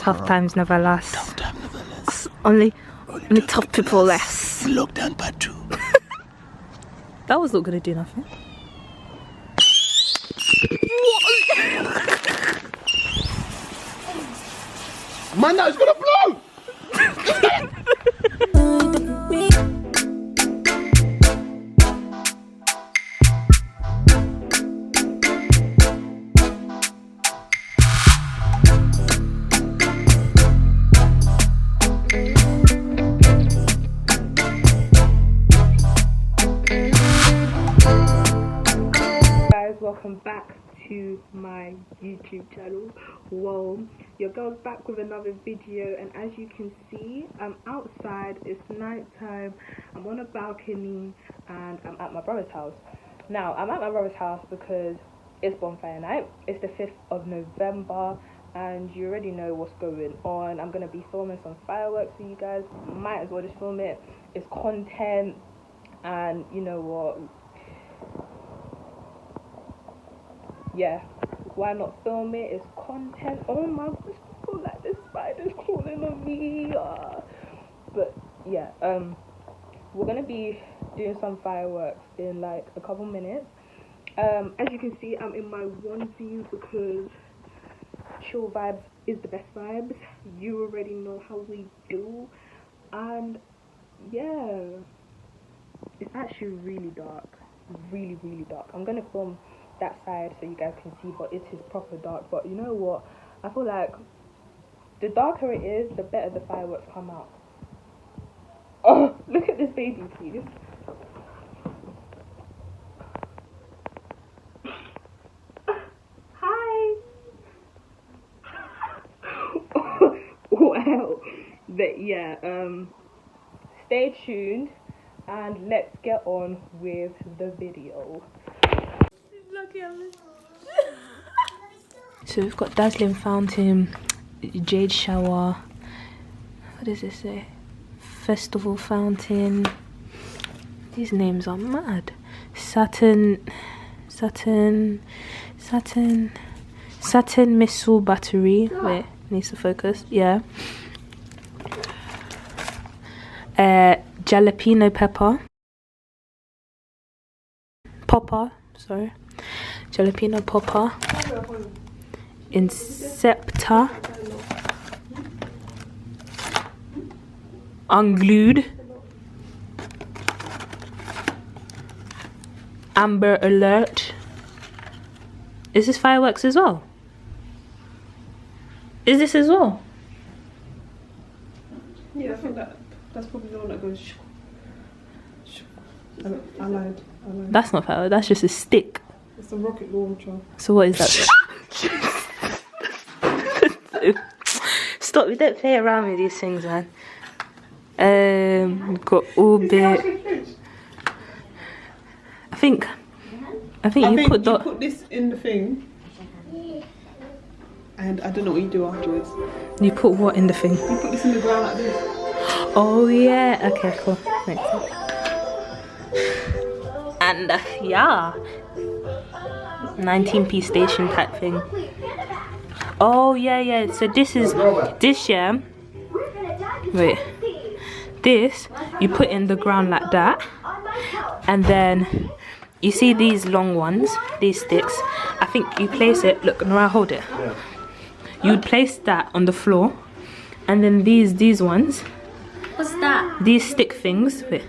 Tough times never last. Tough time never last. Only tough people last. Lockdown part 2. That was not gonna do nothing. Man, that was gonna blow! Welcome back to my YouTube channel. Well, your girl's back with another video, and as you can see, I'm outside. It's night time. I'm on a balcony and I'm at my brother's house. Now I'm at my brother's house because it's bonfire night. It's the 5th of November and you already know what's going on. I'm gonna be filming some fireworks for you guys. Might as well just film it. It's content, and you know what, yeah, why not film it? It's content. Oh my gosh, I feel like the spider's crawling on me. But yeah, we're gonna be doing some fireworks in like a couple minutes. As you can see, I'm in my onesie because chill vibes is the best vibes. You already know how we do. And yeah, it's actually really dark, really dark. I'm gonna film that side so you guys can see, but it is proper dark. But you know what, I feel like the darker it is, the better the fireworks come out. Oh, look at this baby, please. Hi. Well, but yeah, stay tuned and let's get on with the video. So we've got dazzling fountain, jade shower, what does it say, festival fountain, these names are mad, Saturn missile battery, wait, needs to focus, yeah, jalapeno popper, sorry, jalapeno popper, Inceptor, unglued, amber alert. Is this fireworks as well? Is this as well? Yeah, I think that's probably the one that goes. I lied. That's not fireworks, that's just a stick. It's a rocket launcher. So what is that? Stop, we don't play around with these things, man. We've got all bit. I think you put this in the thing, and I don't know what you do afterwards. You put what in the thing? You put this in the ground like this. Oh yeah, okay, cool. Makes sense. And yeah, 19p station type thing. Oh yeah, so this yeah, wait, this you put in the ground like that, and then you see these long ones, these sticks, I think you place it, look, now I hold it, you would place that on the floor, and then these ones, what's that? These stick things, wait,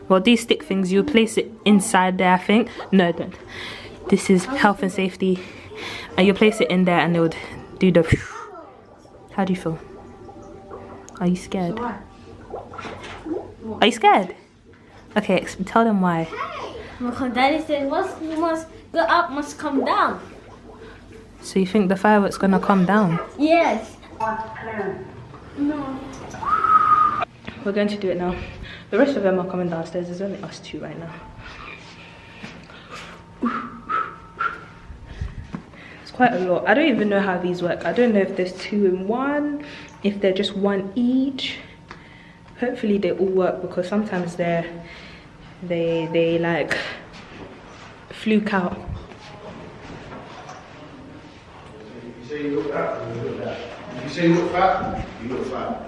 well, these stick things, you place it inside there, I think. No, don't. This is health and safety, and you place it in there and it would do the. How do you feel? Are you scared? Are you scared? Okay, tell them why. Because Daddy said what must go up must come down. So you think the fireworks gonna come down? Yes. No. We're going to do it now. The rest of them are coming downstairs. There's only us two right now. It's quite a lot. I don't even know how these work. I don't know if there's 2 in 1, if they're just 1 each. Hopefully they all work, because sometimes they like fluke out. So you look up and you look at that. You say you look fat? You look fat.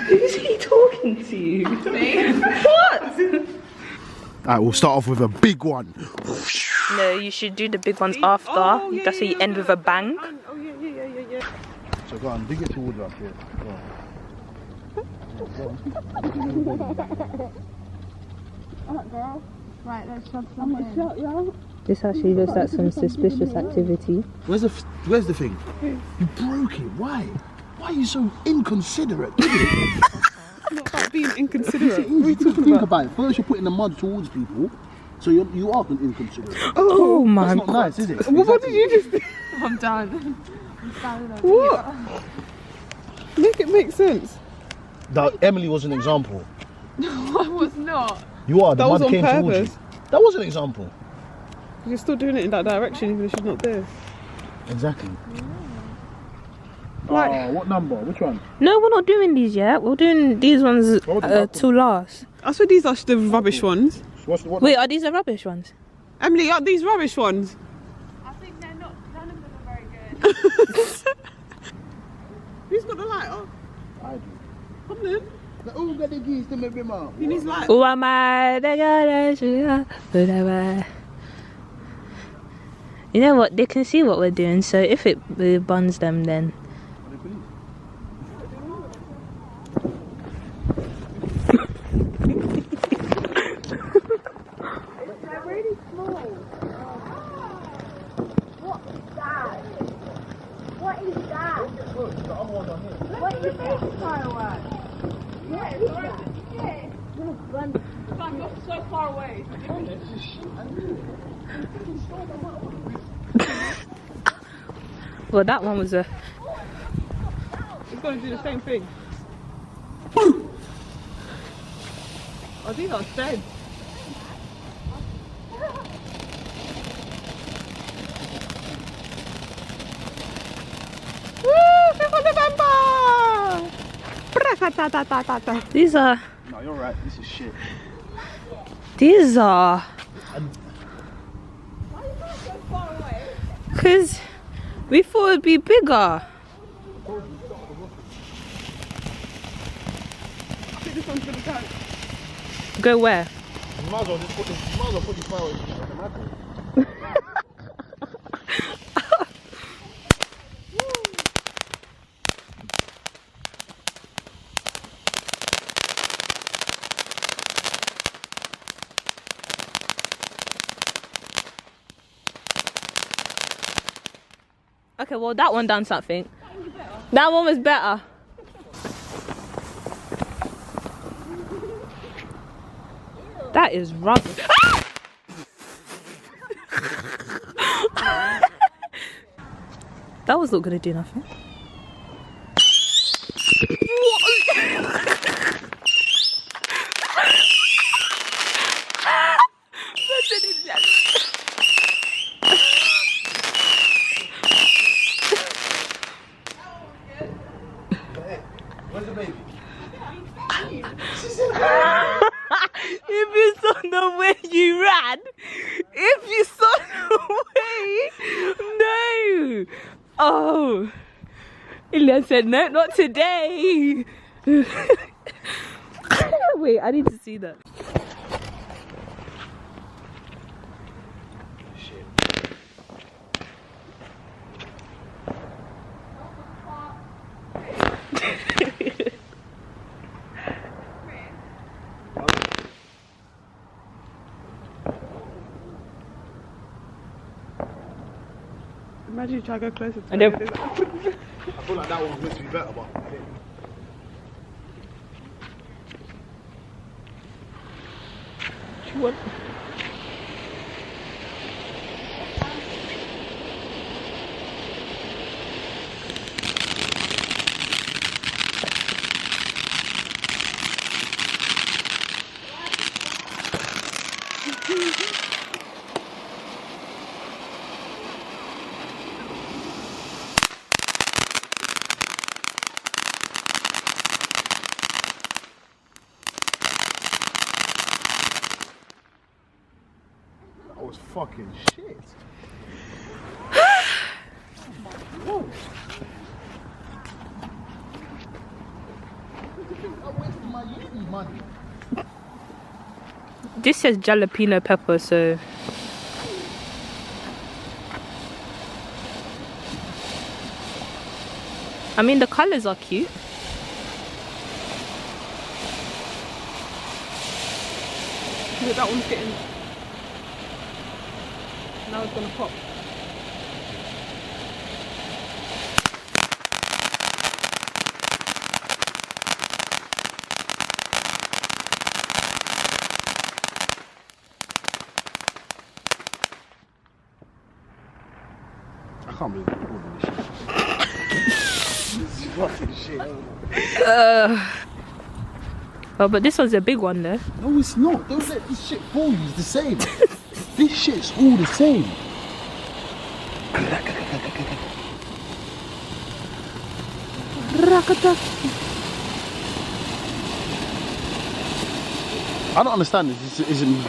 Who's he talking to you? Me? What? Alright, we'll start off with a big one. No, you should do the big ones after. That's how you end with a bang. Oh, yeah. So go on, dig it towards us here. Go on. Right, let's shove something. This actually looks like some suspicious activity. Where's the thing? You broke it. Why? Why are you so inconsiderate? Not about being inconsiderate. Think about it. First, you're putting the mud towards people, so you are inconsiderate. Oh my That's not god. nice, is it? Well, what did you just do? I'm done. What? Make it make sense. That Emily was an example. I was not. You are. The That was mud on came towards purpose. you. That was an example. You're still doing it in that direction even if she's not there. Exactly. Like- Oh, what number? Which one? No, we're not doing these yet. We're doing these ones till last. I swear these are the rubbish ones. What Wait, are these the rubbish ones? Emily, are these rubbish ones? I think they're not. None of them are very good. Who's got the lighter? I do. Come then. Oh, got the keys to my bimmer. He needs light. Who am I? The God, whatever. You know what? They can see what we're doing, so if it buns them, then. They're really small. What is that? What is that? What is this firework? What is that? I'm not so far away. Well, that one was a. It's going to do the same thing. Oh, these are dead. These are. No, you're right. This is shit. These are. Because we thought it'd be bigger. This one's going to go. Go where? You might as well just put this. You might as well put these fireworks in the matter. Okay, well, that one done something. That one was better. That is rubbish. That was not gonna do nothing. Where's the baby? If you saw the way you ran, if you saw the way, no. Oh, Ilya said no, not today. Wait, I need to see that. Imagine you try to go closer to And then- it. I feel like that one was meant to be better, but I didn't. What? That was fucking shit. This says jalapeno pepper, so I mean the colors are cute. Look, that one's getting. Now it's gonna pop. I can't believe I'm recording this shit. This is fucking shit. Oh, but this one's a big one though. No, it's not. Don't let this shit fool you. It's the same. This shit's all the same. I don't understand. Is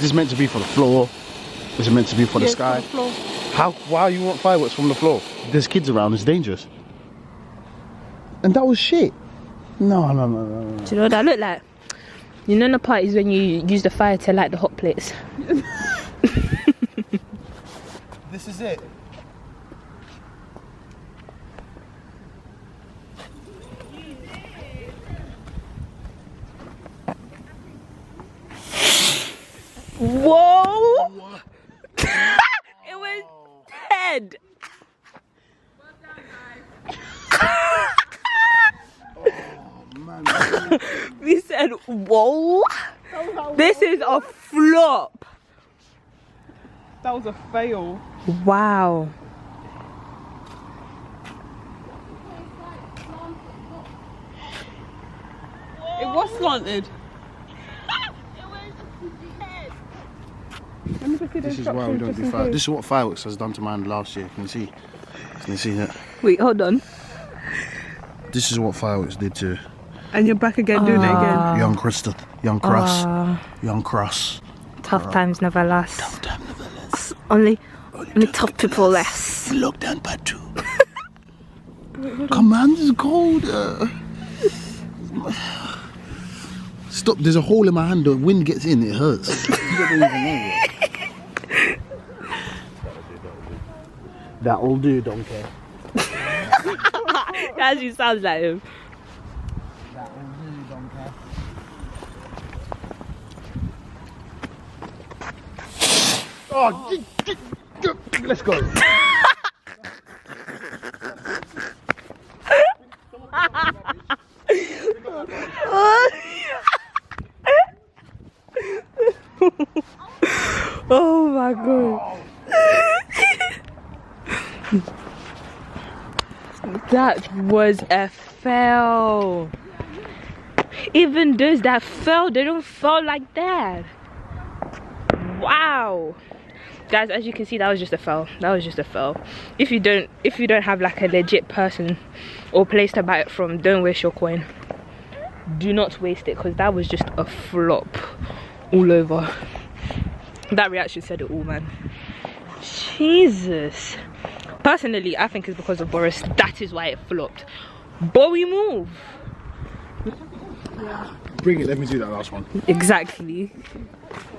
this meant to be for the floor? Is it meant to be for the sky? For the floor. Why you want fireworks from the floor? There's kids around. It's dangerous. And that was shit. No. Do you know what that look like? You know the parties when you use the fire to light the hot plates. This is it. Whoa! It was dead. We said, whoa. This is a flop. That was a fail. Wow. It was slanted. Let me just see the This is why we don't do fireworks. This is what fireworks has done to mine last year. Can you see? Can you see that? Wait, hold on. This is what fireworks did to And you're back again doing it again. young Krista, young Cross, young Cross. Tough times never last. Tough time nevertheless. Only tough people less. Lockdown part 2. Come on, it's cold. Stop, there's a hole in my hand. The wind gets in, it hurts. You don't even know. That'll do, don't care. That actually sounds like him. That'll do, don't care. Oh, let's go. Oh my god. That was a fail. Even those that fell, they don't fall like that. Wow. Guys, as you can see, that was just a fail. That was just a fail. If you don't have like a legit person or place to buy it from, don't waste your coin. Do not waste it, because that was just a flop all over. That reaction said it all, man. Jesus. Personally, I think it's because of Boris. That is why it flopped. But we move. Bring it, let me do that last one. Exactly.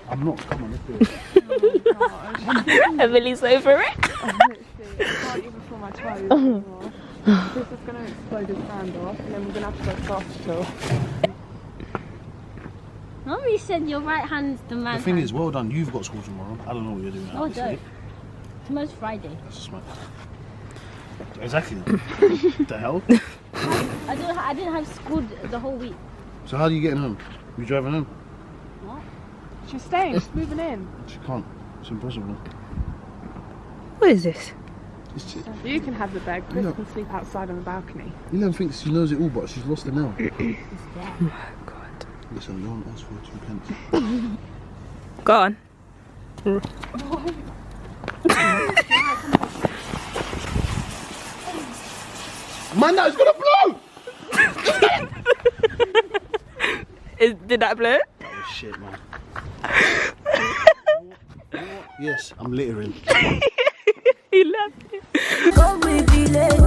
I'm not, come on, let's do it. Emily's over it. I can't even feel my toes anymore. This is going to explode his hand off, and then we're going to have to go to the hospital. Mommy said your right hand's the man. The thing is, well done, you've got school tomorrow. I don't know what you're doing. Oh, don't. Tomorrow's Friday. That's a smack. Exactly. The hell? I didn't have school the whole week. So how are you getting home? You driving home? What? She's staying, she's moving in. She can't. It's impossible. What is this? It's just, You can have the bed, Chris No. can sleep outside on the balcony. Ellen thinks she knows it all, but she's lost it now. Oh my god. Listen, you won't ask for 2 pence. Go on. Man, that is gonna blow! Did that blow? That was shit, man. Yes, I'm littering. He left it. Come baby, let